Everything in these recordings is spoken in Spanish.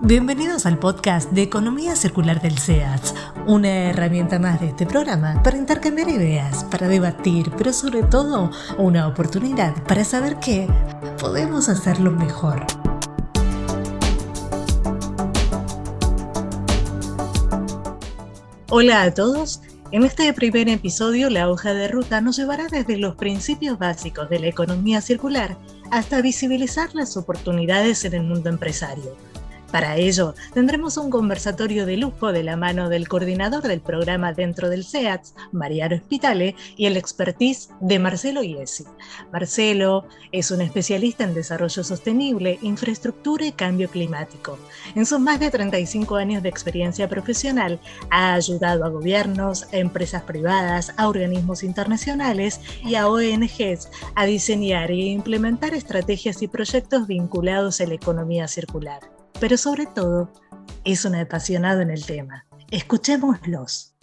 Bienvenidos al podcast de Economía Circular del SEATS, una herramienta más de este programa para intercambiar ideas, para debatir, pero sobre todo una oportunidad para saber que podemos hacerlo mejor. Hola a todos. En este primer episodio, la hoja de ruta nos llevará desde los principios básicos de la economía circular hasta visibilizar las oportunidades en el mundo empresario. Para ello, tendremos un conversatorio de lujo de la mano del coordinador del programa dentro del SEATS, Mariano Spitale, y el expertise de Marcelo Iesi. Marcelo es un especialista en desarrollo sostenible, infraestructura y cambio climático. En sus más de 35 años de experiencia profesional, ha ayudado a gobiernos, a empresas privadas, a organismos internacionales y a ONGs a diseñar e implementar estrategias y proyectos vinculados a la economía circular. Pero sobre todo, es un apasionado en el tema. Escuchémoslos.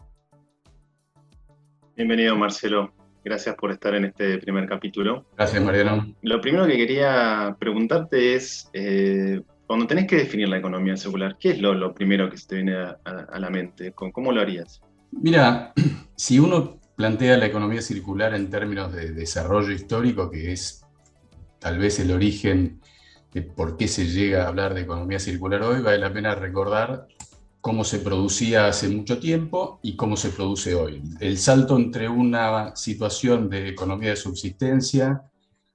Bienvenido, Marcelo. Gracias por estar en este primer capítulo. Gracias, Mariano. Lo primero que quería preguntarte es, cuando tenés que definir la economía circular, ¿qué es lo primero que se te viene a la mente? ¿Cómo lo harías? Mira, si uno plantea la economía circular en términos de desarrollo histórico, que es tal vez el origen de por qué se llega a hablar de economía circular hoy, vale la pena recordar cómo se producía hace mucho tiempo y cómo se produce hoy. El salto entre una situación de economía de subsistencia,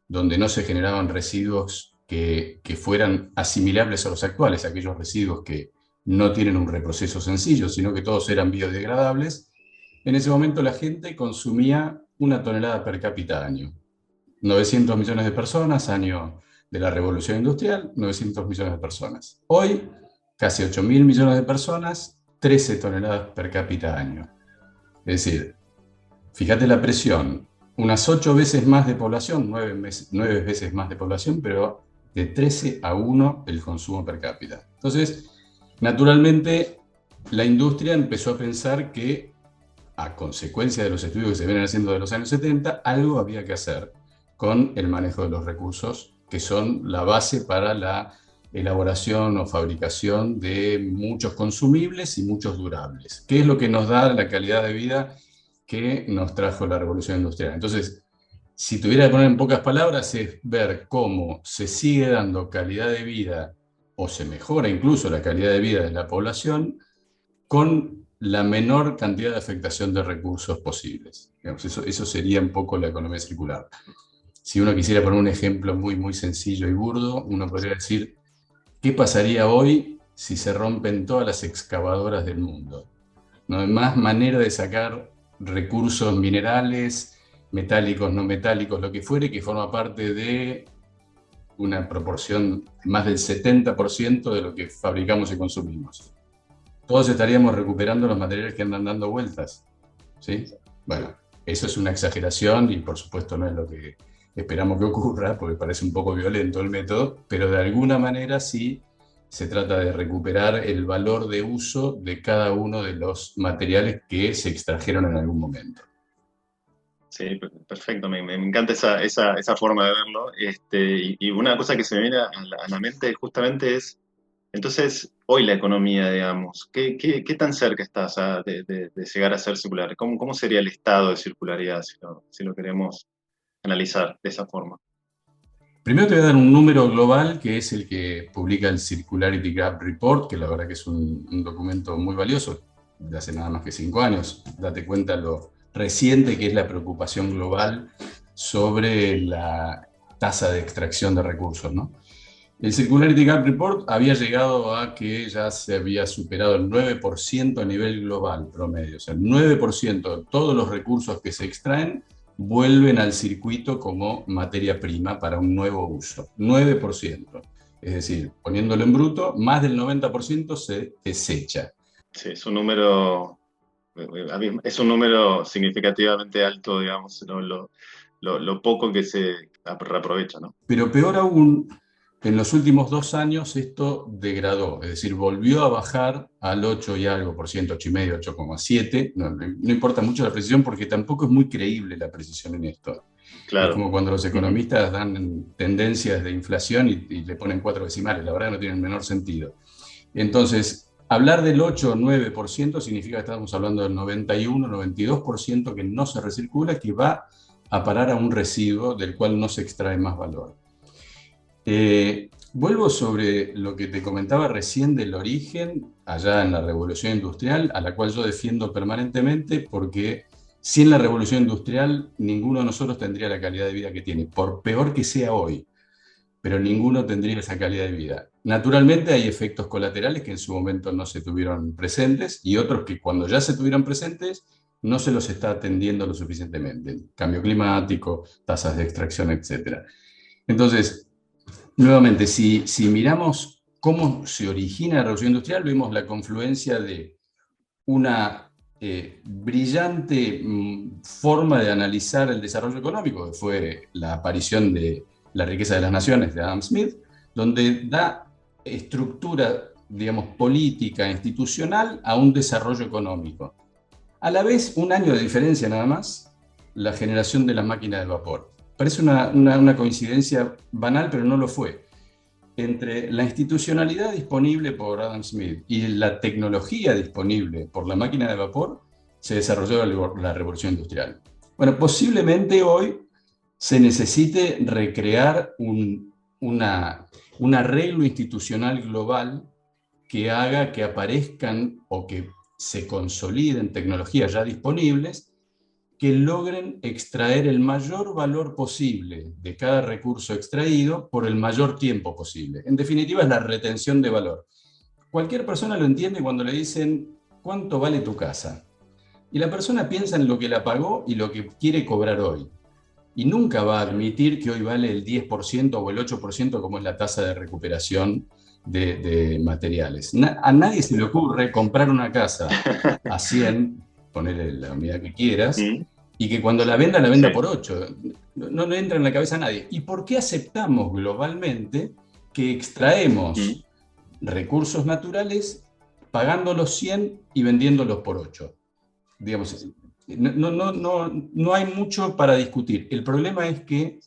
donde no se generaban residuos que fueran asimilables a los actuales, aquellos residuos que no tienen un reproceso sencillo, sino que todos eran biodegradables. En ese momento la gente consumía 1 tonelada per cápita año. 900 millones de personas, año de la revolución industrial, 900 millones de personas. Hoy, casi 8.000 millones de personas, 13 toneladas per cápita año. Es decir, fíjate la presión, unas 8 veces más de población, 9 veces más de población, pero de 13 a 1 el consumo per cápita. Entonces, naturalmente, la industria empezó a pensar que, a consecuencia de los estudios que se vienen haciendo de los años 70, algo había que hacer con el manejo de los recursos, que son la base para la elaboración o fabricación de muchos consumibles y muchos durables, que es lo que nos da la calidad de vida que nos trajo la revolución industrial. Entonces, si tuviera que poner en pocas palabras, es ver cómo se sigue dando calidad de vida o se mejora incluso la calidad de vida de la población con la menor cantidad de afectación de recursos posibles. Digamos, eso sería un poco la economía circular. Si uno quisiera poner un ejemplo muy, muy sencillo y burdo, uno podría decir, ¿qué pasaría hoy si se rompen todas las excavadoras del mundo? No hay más manera de sacar recursos minerales, metálicos, no metálicos, lo que fuere, que forma parte de una proporción más del 70% de lo que fabricamos y consumimos. Todos estaríamos recuperando los materiales que andan dando vueltas, ¿sí? Bueno, eso es una exageración y por supuesto no es lo que esperamos que ocurra, porque parece un poco violento el método, pero de alguna manera sí se trata de recuperar el valor de uso de cada uno de los materiales que se extrajeron en algún momento. Sí, perfecto, me encanta esa forma de verlo. Y una cosa que se me viene a la mente justamente es, entonces, hoy la economía, digamos, ¿qué tan cerca estás de llegar a ser circular? ¿Cómo sería el estado de circularidad si lo queremos analizar de esa forma? Primero te voy a dar un número global, que es el que publica el Circularity Gap Report, que la verdad que es un documento muy valioso, de hace nada más que 5 años. Date cuenta lo reciente que es la preocupación global sobre la tasa de extracción de recursos, ¿no? El Circularity Gap Report había llegado a que ya se había superado el 9% a nivel global promedio. O sea, el 9% de todos los recursos que se extraen vuelven al circuito como materia prima para un nuevo uso. 9%. Es decir, poniéndolo en bruto, más del 90% se desecha. Sí, es un número significativamente alto, digamos, ¿no? Lo poco que se reaprovecha, ¿no? Pero peor aún, en los últimos 2 años esto degradó, es decir, volvió a bajar al 8 y algo por ciento, 8,5, 8,7. No importa mucho la precisión porque tampoco es muy creíble la precisión en esto. Claro. Es como cuando los economistas dan tendencias de inflación y le ponen 4 decimales, la verdad no tiene el menor sentido. Entonces, hablar del 8 o 9% significa que estamos hablando del 91, 92% que no se recircula, que va a parar a un residuo del cual no se extrae más valor. Vuelvo sobre lo que te comentaba recién del origen, allá en la Revolución Industrial, a la cual yo defiendo permanentemente, porque sin la Revolución Industrial ninguno de nosotros tendría la calidad de vida que tiene, por peor que sea hoy, pero ninguno tendría esa calidad de vida. Naturalmente hay efectos colaterales que en su momento no se tuvieron presentes y otros que cuando ya se tuvieron presentes no se los está atendiendo lo suficientemente. Cambio climático, tasas de extracción, etc. Entonces, nuevamente, si miramos cómo se origina la revolución industrial, vemos la confluencia de una brillante forma de analizar el desarrollo económico, que fue la aparición de La riqueza de las naciones de Adam Smith, donde da estructura, digamos, política, institucional a un desarrollo económico. A la vez, un año de diferencia nada más, la generación de las máquinas de vapor. Parece una coincidencia banal, pero no lo fue. Entre la institucionalidad disponible por Adam Smith y la tecnología disponible por la máquina de vapor, se desarrolló la revolución industrial. Bueno, posiblemente hoy se necesite recrear un arreglo institucional global que haga que aparezcan o que se consoliden tecnologías ya disponibles que logren extraer el mayor valor posible de cada recurso extraído por el mayor tiempo posible. En definitiva, es la retención de valor. Cualquier persona lo entiende cuando le dicen ¿cuánto vale tu casa? Y la persona piensa en lo que la pagó y lo que quiere cobrar hoy. Y nunca va a admitir que hoy vale el 10% o el 8% como es la tasa de recuperación de materiales. A nadie se le ocurre comprar una casa a 100, ponerle la unidad que quieras, y que cuando la venda por 8. No le entra en la cabeza a nadie. ¿Y por qué aceptamos globalmente que extraemos recursos naturales pagándolos 100 y vendiéndolos por 8? Digamos, no hay mucho para discutir. El problema es que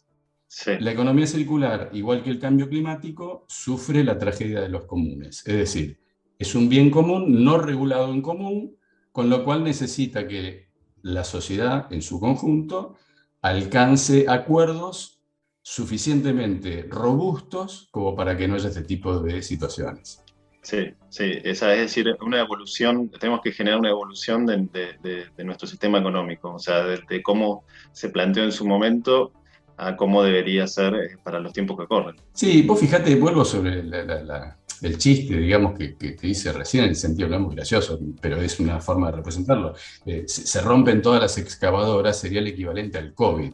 la economía circular, igual que el cambio climático, sufre la tragedia de los comunes. Es decir, es un bien común no regulado en común, con lo cual necesita que la sociedad en su conjunto alcance acuerdos suficientemente robustos como para que no haya este tipo de situaciones. Sí, esa es decir, una evolución, tenemos que generar una evolución de nuestro sistema económico, o sea, de cómo se planteó en su momento a cómo debería ser para los tiempos que corren. Sí, vos fíjate, vuelvo sobre el chiste, digamos, que te hice recién, en el sentido no es muy gracioso, pero es una forma de representarlo. Se rompen todas las excavadoras, sería el equivalente al COVID.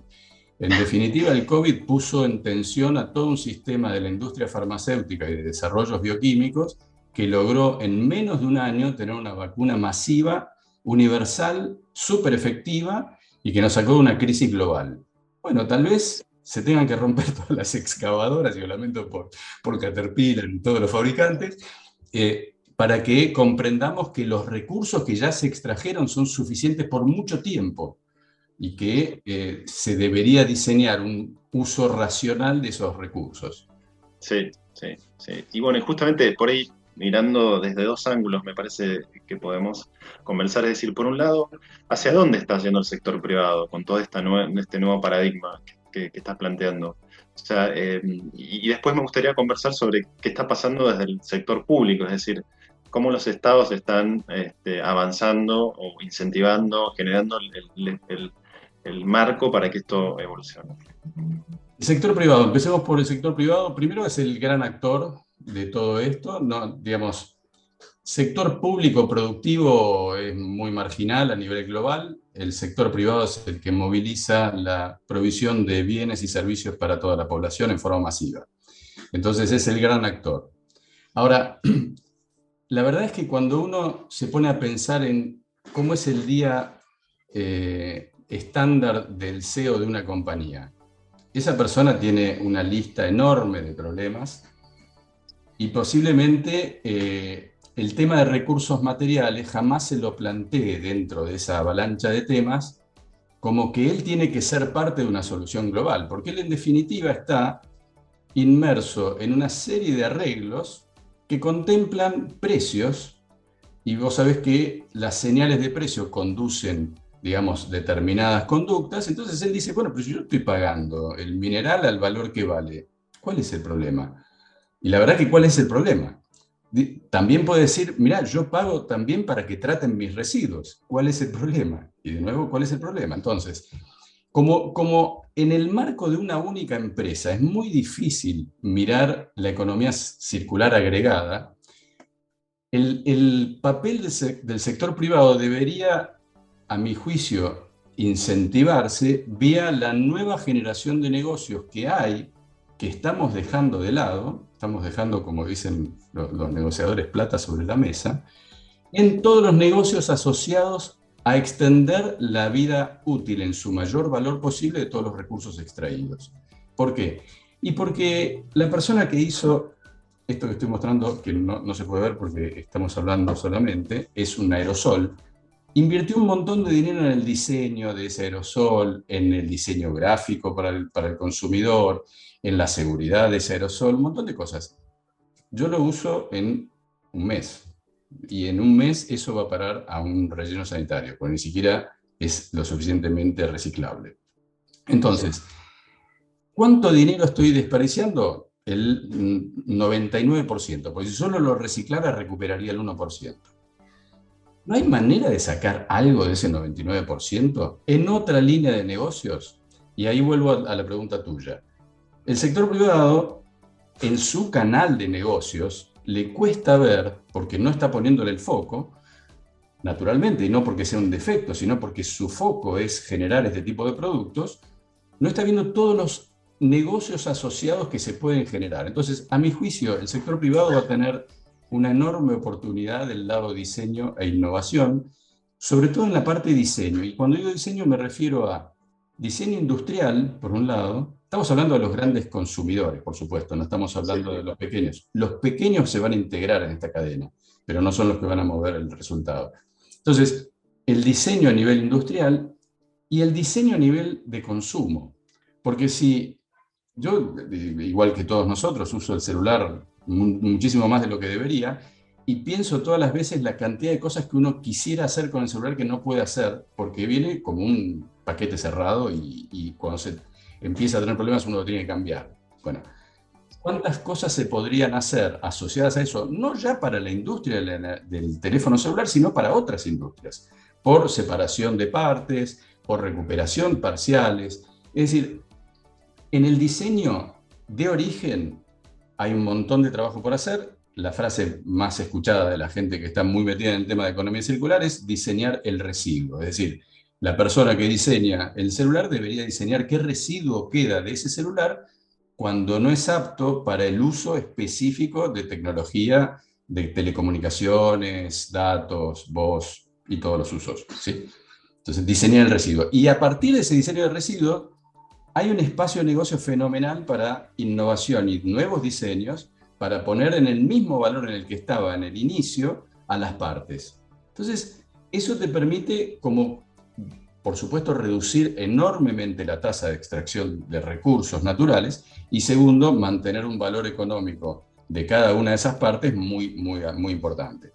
En definitiva, el COVID puso en tensión a todo un sistema de la industria farmacéutica y de desarrollos bioquímicos que logró en menos de un año tener una vacuna masiva, universal, súper efectiva y que nos sacó de una crisis global. Bueno, tal vez se tengan que romper todas las excavadoras, y lo lamento por Caterpillar y todos los fabricantes, para que comprendamos que los recursos que ya se extrajeron son suficientes por mucho tiempo y que se debería diseñar un uso racional de esos recursos. Sí. Y bueno, y justamente por ahí, mirando desde dos ángulos, me parece que podemos conversar, es decir, por un lado, ¿hacia dónde está yendo el sector privado con todo este nuevo paradigma que estás planteando? O sea, y después me gustaría conversar sobre qué está pasando desde el sector público, es decir, cómo los estados están avanzando o incentivando, generando el marco para que esto evolucione. El sector privado, empecemos por el sector privado. Primero es el gran actor de todo esto, ¿no? Digamos, sector público productivo es muy marginal a nivel global. El sector privado es el que moviliza la provisión de bienes y servicios para toda la población en forma masiva. Entonces es el gran actor. Ahora, la verdad es que cuando uno se pone a pensar en cómo es el día estándar del CEO de una compañía, esa persona tiene una lista enorme de problemas y posiblemente el tema de recursos materiales jamás se lo plantee dentro de esa avalancha de temas como que él tiene que ser parte de una solución global, porque él en definitiva está inmerso en una serie de arreglos que contemplan precios, y vos sabés que las señales de precio conducen, digamos, determinadas conductas. Entonces él dice, bueno, pero si yo estoy pagando el mineral al valor que vale, ¿cuál es el problema? Y la verdad que ¿cuál es el problema? También puede decir, mira, yo pago también para que traten mis residuos. ¿Cuál es el problema? Y de nuevo, ¿cuál es el problema? Entonces, como en el marco de una única empresa es muy difícil mirar la economía circular agregada, el papel del sector privado debería, a mi juicio, incentivarse vía la nueva generación de negocios que hay, que estamos dejando de lado, estamos dejando, como dicen los negociadores, plata sobre la mesa, en todos los negocios asociados a extender la vida útil en su mayor valor posible de todos los recursos extraídos. ¿Por qué? Y porque la persona que hizo esto que estoy mostrando, que no se puede ver porque estamos hablando solamente, es un aerosol. Invirtió un montón de dinero en el diseño de ese aerosol, en el diseño gráfico para el consumidor, en la seguridad de ese aerosol, un montón de cosas. Yo lo uso en un mes. Y en un mes eso va a parar a un relleno sanitario, porque ni siquiera es lo suficientemente reciclable. Entonces, ¿cuánto dinero estoy desperdiciando? El 99%, porque si solo lo reciclara recuperaría el 1%. ¿No hay manera de sacar algo de ese 99% en otra línea de negocios? Y ahí vuelvo a la pregunta tuya. El sector privado, en su canal de negocios, le cuesta ver, porque no está poniéndole el foco, naturalmente, y no porque sea un defecto, sino porque su foco es generar este tipo de productos, no está viendo todos los negocios asociados que se pueden generar. Entonces, a mi juicio, el sector privado va a tener una enorme oportunidad del lado diseño e innovación, sobre todo en la parte de diseño. Y cuando digo diseño me refiero a diseño industrial, por un lado. Estamos hablando de los grandes consumidores, por supuesto, no estamos hablando de los pequeños. Los pequeños se van a integrar en esta cadena, pero no son los que van a mover el resultado. Entonces, el diseño a nivel industrial y el diseño a nivel de consumo. Porque si yo, igual que todos nosotros, uso el celular muchísimo más de lo que debería y pienso todas las veces la cantidad de cosas que uno quisiera hacer con el celular que no puede hacer porque viene como un paquete cerrado y cuando se empieza a tener problemas uno lo tiene que cambiar. Bueno, ¿cuántas cosas se podrían hacer asociadas a eso? No ya para la industria del teléfono celular, sino para otras industrias, por separación de partes, por recuperación parciales. Es decir, en el diseño de origen hay un montón de trabajo por hacer. La frase más escuchada de la gente que está muy metida en el tema de economía circular es diseñar el residuo. Es decir, la persona que diseña el celular debería diseñar qué residuo queda de ese celular cuando no es apto para el uso específico de tecnología de telecomunicaciones, datos, voz y todos los usos, ¿sí? Entonces, diseñar el residuo. Y a partir de ese diseño del residuo, hay un espacio de negocio fenomenal para innovación y nuevos diseños para poner en el mismo valor en el que estaba en el inicio a las partes. Entonces, eso te permite, como por supuesto, reducir enormemente la tasa de extracción de recursos naturales y segundo, mantener un valor económico de cada una de esas partes muy, muy, muy importante.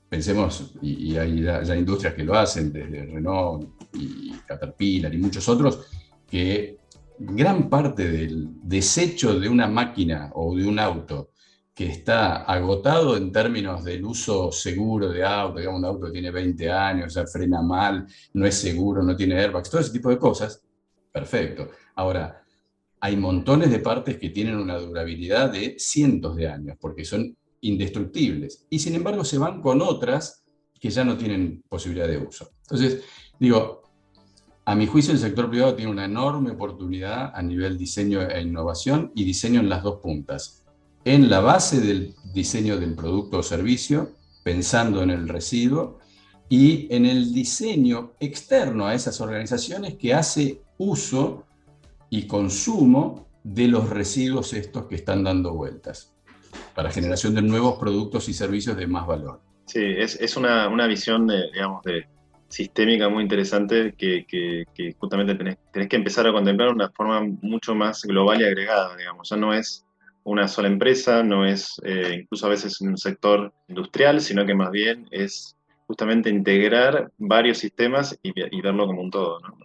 Pensemos, y hay ya industrias que lo hacen, desde Renault y Caterpillar y muchos otros, que gran parte del desecho de una máquina o de un auto que está agotado en términos del uso seguro de auto, digamos, un auto que tiene 20 años, ya frena mal, no es seguro, no tiene airbags, todo ese tipo de cosas, perfecto. Ahora, hay montones de partes que tienen una durabilidad de cientos de años, porque son indestructibles, y sin embargo se van con otras que ya no tienen posibilidad de uso. Entonces, digo, a mi juicio el sector privado tiene una enorme oportunidad a nivel diseño e innovación y diseño en las dos puntas. En la base del diseño del producto o servicio, pensando en el residuo, y en el diseño externo a esas organizaciones que hace uso y consumo de los residuos estos que están dando vueltas, para generación de nuevos productos y servicios de más valor. Sí, es una visión, digamos, sistémica muy interesante que justamente tenés que empezar a contemplar de una forma mucho más global y agregada, digamos. Ya no es una sola empresa, no es incluso a veces un sector industrial, sino que más bien es justamente integrar varios sistemas y verlo como un todo, ¿no?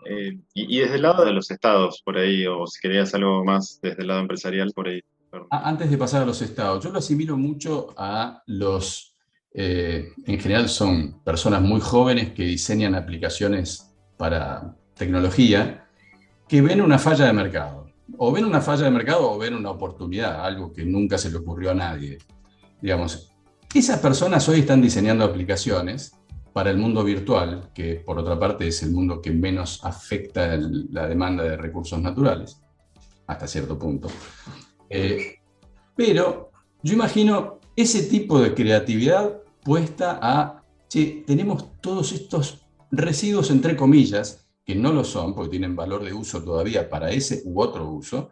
Y desde el lado de los estados, por ahí, o si querías algo más desde el lado empresarial, por ahí. Perdón. Antes de pasar a los estados, yo lo asimilo mucho a en general son personas muy jóvenes que diseñan aplicaciones para tecnología, que ven una falla de mercado. O ven una falla de mercado o ven una oportunidad, algo que nunca se le ocurrió a nadie. Digamos, esas personas hoy están diseñando aplicaciones para el mundo virtual, que por otra parte es el mundo que menos afecta la demanda de recursos naturales, hasta cierto punto. Pero yo imagino ese tipo de creatividad puesta a, che, tenemos todos estos residuos, entre comillas, que no lo son, porque tienen valor de uso todavía para ese u otro uso,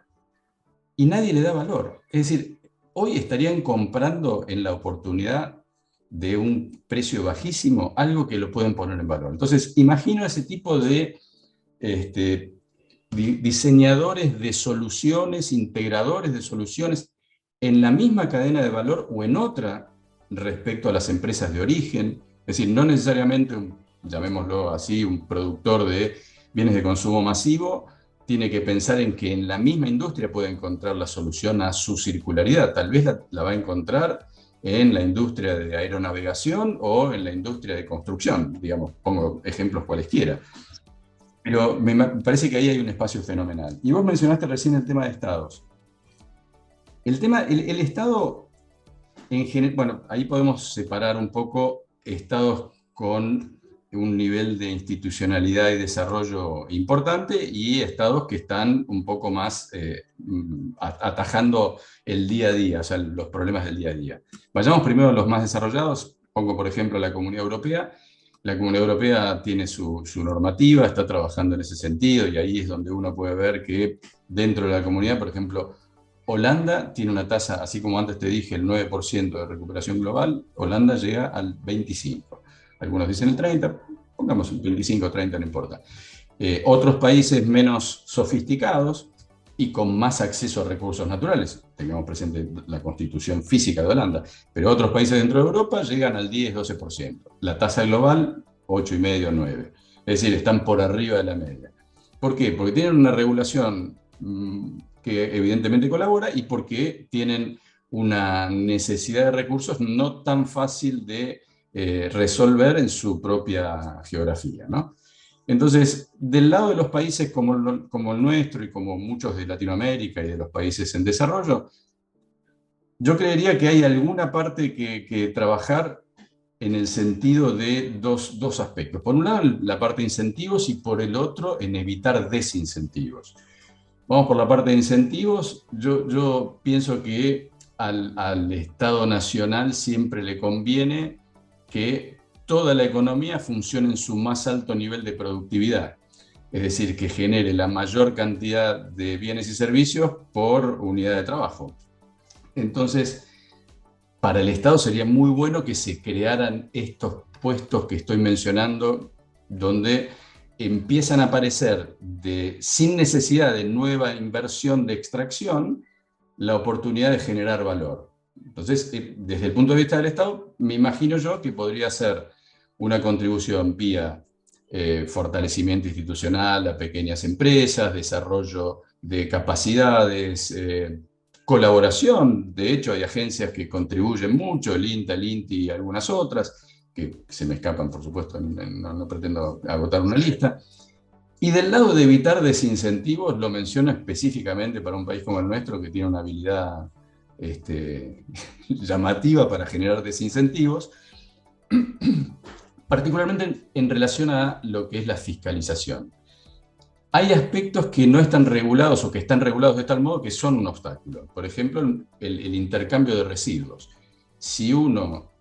y nadie le da valor. Es decir, hoy estarían comprando en la oportunidad de un precio bajísimo algo que lo pueden poner en valor. Entonces, imagino ese tipo de diseñadores de soluciones, integradores de soluciones en la misma cadena de valor o en otra respecto a las empresas de origen. Es decir, no necesariamente, llamémoslo así, un productor de bienes de consumo masivo tiene que pensar en que en la misma industria puede encontrar la solución a su circularidad. Tal vez la va a encontrar en la industria de aeronavegación o en la industria de construcción, digamos, pongo ejemplos cualesquiera. Pero me parece que ahí hay un espacio fenomenal. Y vos mencionaste recién el tema de estados. El Estado, en general, bueno, ahí podemos separar un poco estados con un nivel de institucionalidad y desarrollo importante y estados que están un poco más atajando el día a día, o sea, los problemas del día a día. Vayamos primero a los más desarrollados. Pongo, por ejemplo, la Comunidad Europea. La Comunidad Europea tiene su normativa, está trabajando en ese sentido, y ahí es donde uno puede ver que dentro de la comunidad, por ejemplo, Holanda tiene una tasa, así como antes te dije, el 9% de recuperación global, Holanda llega al 25%. Algunos dicen el 30%, pongamos el 25 o 30%, no importa. Otros países menos sofisticados y con más acceso a recursos naturales, tengamos presente la constitución física de Holanda, pero otros países dentro de Europa llegan al 10-12%. La tasa global, 8,5 o 9%. Es decir, están por arriba de la media. ¿Por qué? Porque tienen una regulación que evidentemente colabora y porque tienen una necesidad de recursos no tan fácil de resolver en su propia geografía, ¿no? Entonces, del lado de los países como el nuestro y como muchos de Latinoamérica y de los países en desarrollo, yo creería que hay alguna parte que trabajar en el sentido de dos aspectos. Por un lado, la parte de incentivos y por el otro, en evitar desincentivos. Vamos por la parte de incentivos. Yo pienso que al Estado Nacional siempre le conviene que toda la economía funcione en su más alto nivel de productividad. Es decir, que genere la mayor cantidad de bienes y servicios por unidad de trabajo. Entonces, para el Estado sería muy bueno que se crearan estos puestos que estoy mencionando, donde empiezan a aparecer sin necesidad de nueva inversión de extracción, la oportunidad de generar valor. Entonces, desde el punto de vista del Estado, me imagino yo que podría ser una contribución vía fortalecimiento institucional a pequeñas empresas, desarrollo de capacidades, colaboración. De hecho, hay agencias que contribuyen mucho, el INTA, el INTI y algunas otras, que se me escapan, por supuesto, no pretendo agotar una lista. Y del lado de evitar desincentivos, lo menciono específicamente para un país como el nuestro, que tiene una habilidad llamativa para generar desincentivos, particularmente en relación a lo que es la fiscalización. Hay aspectos que no están regulados o que están regulados de tal modo que son un obstáculo. Por ejemplo, el intercambio de residuos. Si uno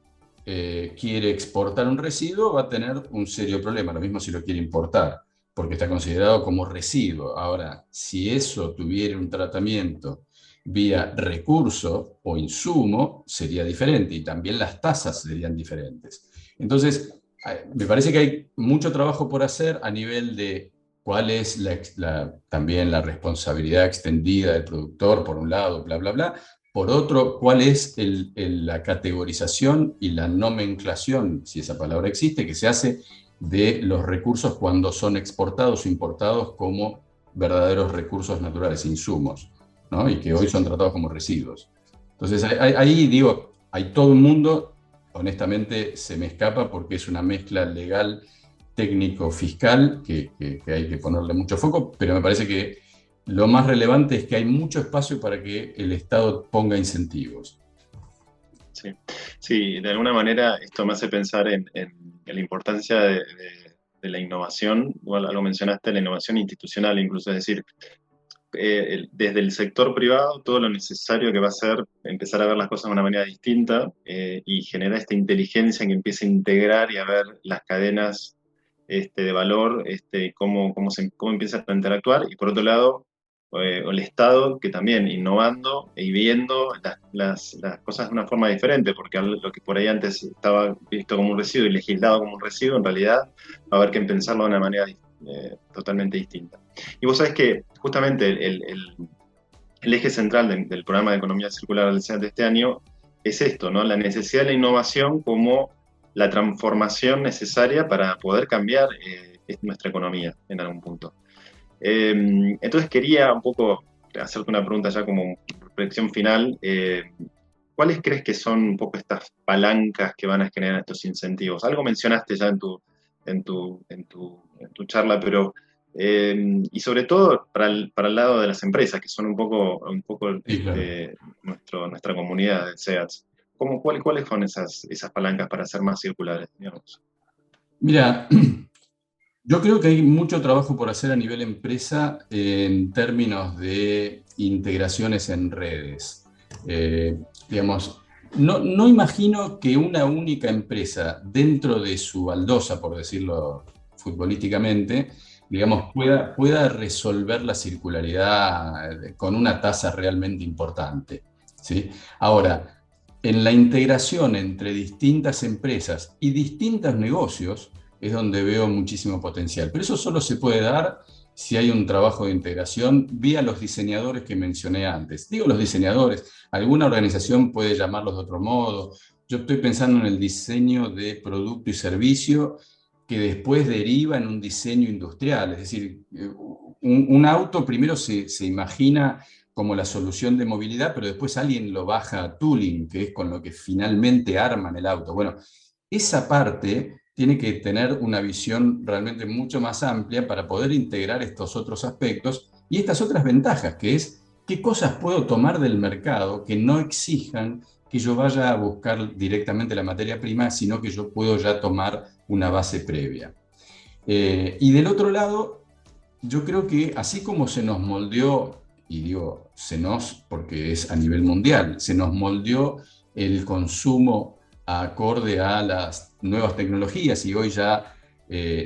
quiere exportar un residuo, va a tener un serio problema. Lo mismo si lo quiere importar, porque está considerado como residuo. Ahora, si eso tuviera un tratamiento vía recurso o insumo, sería diferente y también las tasas serían diferentes. Entonces, me parece que hay mucho trabajo por hacer a nivel de cuál es también la responsabilidad extendida del productor, por un lado, bla, bla, bla, Por otro, ¿cuál es la categorización y la nomenclación, si esa palabra existe, que se hace de los recursos cuando son exportados o importados como verdaderos recursos naturales, insumos, ¿no? Y que hoy son tratados como residuos? Entonces, ahí digo, hay todo un mundo, honestamente se me escapa porque es una mezcla legal, técnico, fiscal, que hay que ponerle mucho foco, pero me parece que lo más relevante es que hay mucho espacio para que el Estado ponga incentivos. Sí, sí, de alguna manera esto me hace pensar en la importancia de la innovación. Igual algo mencionaste, la innovación institucional incluso, es decir, desde el sector privado todo lo necesario que va a ser empezar a ver las cosas de una manera distinta, y generar esta inteligencia que empiece a integrar y a ver las cadenas de valor, cómo empiezan a interactuar, y por otro lado, el Estado que también innovando y viendo las cosas de una forma diferente, porque lo que por ahí antes estaba visto como un residuo y legislado como un residuo, en realidad va a haber que pensarlo de una manera totalmente distinta. Y vos sabés que justamente el eje central del programa de Economía Circular del SEAT de este año es esto, ¿no? La necesidad de la innovación como la transformación necesaria para poder cambiar nuestra economía en algún punto. Entonces quería un poco hacerte una pregunta ya como reflexión final. ¿Cuáles crees que son un poco estas palancas que van a generar estos incentivos? Algo mencionaste ya en tu charla, pero y sobre todo para el lado de las empresas, que son un poco Sí, claro. nuestra comunidad de SEATS. ¿Cuáles son esas palancas para ser más circulares, digamos? Mira, yo creo que hay mucho trabajo por hacer a nivel empresa en términos de integraciones en redes. Digamos, no imagino que una única empresa dentro de su baldosa, por decirlo futbolísticamente, digamos, pueda resolver la circularidad con una tasa realmente importante, ¿sí? Ahora, en la integración entre distintas empresas y distintos negocios es donde veo muchísimo potencial. Pero eso solo se puede dar si hay un trabajo de integración vía los diseñadores que mencioné antes. Digo los diseñadores, alguna organización puede llamarlos de otro modo. Yo estoy pensando en el diseño de producto y servicio que después deriva en un diseño industrial. Es decir, un auto primero se imagina como la solución de movilidad, pero después alguien lo baja a tooling, que es con lo que finalmente arman el auto. Bueno, esa parte tiene que tener una visión realmente mucho más amplia para poder integrar estos otros aspectos y estas otras ventajas, que es qué cosas puedo tomar del mercado que no exijan que yo vaya a buscar directamente la materia prima, sino que yo puedo ya tomar una base previa. Y del otro lado, yo creo que así como se nos moldeó, y digo porque es a nivel mundial, se nos moldeó el consumo acorde a las nuevas tecnologías y hoy ya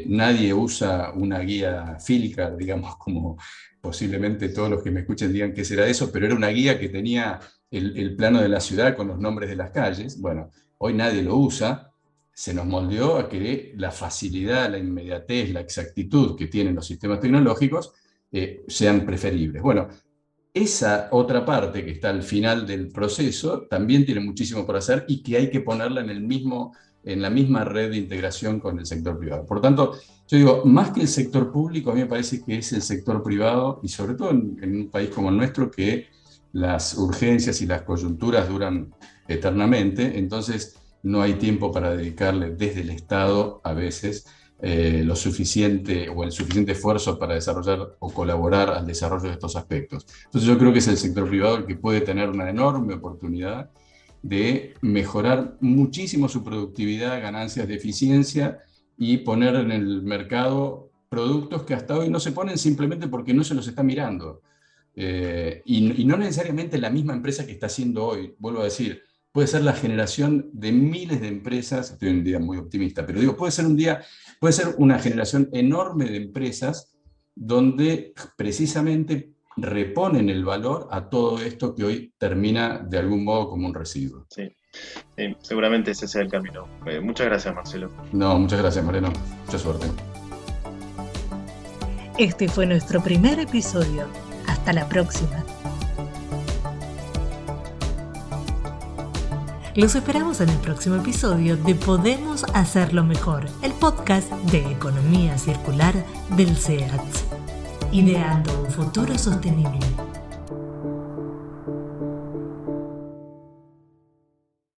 nadie usa una guía Filcar, digamos, como posiblemente todos los que me escuchen digan qué será eso, pero era una guía que tenía el plano de la ciudad con los nombres de las calles. Bueno, hoy nadie lo usa, se nos moldeó a que la facilidad, la inmediatez, la exactitud que tienen los sistemas tecnológicos sean preferibles. Bueno, esa otra parte que está al final del proceso también tiene muchísimo por hacer y que hay que ponerla en la misma red de integración con el sector privado. Por lo tanto, yo digo, más que el sector público, a mí me parece que es el sector privado y sobre todo en un país como el nuestro que las urgencias y las coyunturas duran eternamente, entonces no hay tiempo para dedicarle desde el Estado a veces lo suficiente o el suficiente esfuerzo para desarrollar o colaborar al desarrollo de estos aspectos. Entonces yo creo que es el sector privado el que puede tener una enorme oportunidad de mejorar muchísimo su productividad, ganancias de eficiencia y poner en el mercado productos que hasta hoy no se ponen simplemente porque no se los está mirando. Y no necesariamente la misma empresa que está haciendo hoy, vuelvo a decir, puede ser la generación de miles de empresas, estoy en un día muy optimista, pero digo, puede ser una generación enorme de empresas donde precisamente reponen el valor a todo esto que hoy termina de algún modo como un residuo. Sí, sí, seguramente ese sea el camino. Muchas gracias, Marcelo. No, muchas gracias, Mariano. Mucha suerte. Este fue nuestro primer episodio. Hasta la próxima. Los esperamos en el próximo episodio de Podemos Hacerlo Mejor, el podcast de economía circular del SEATS. Ideando un futuro sostenible.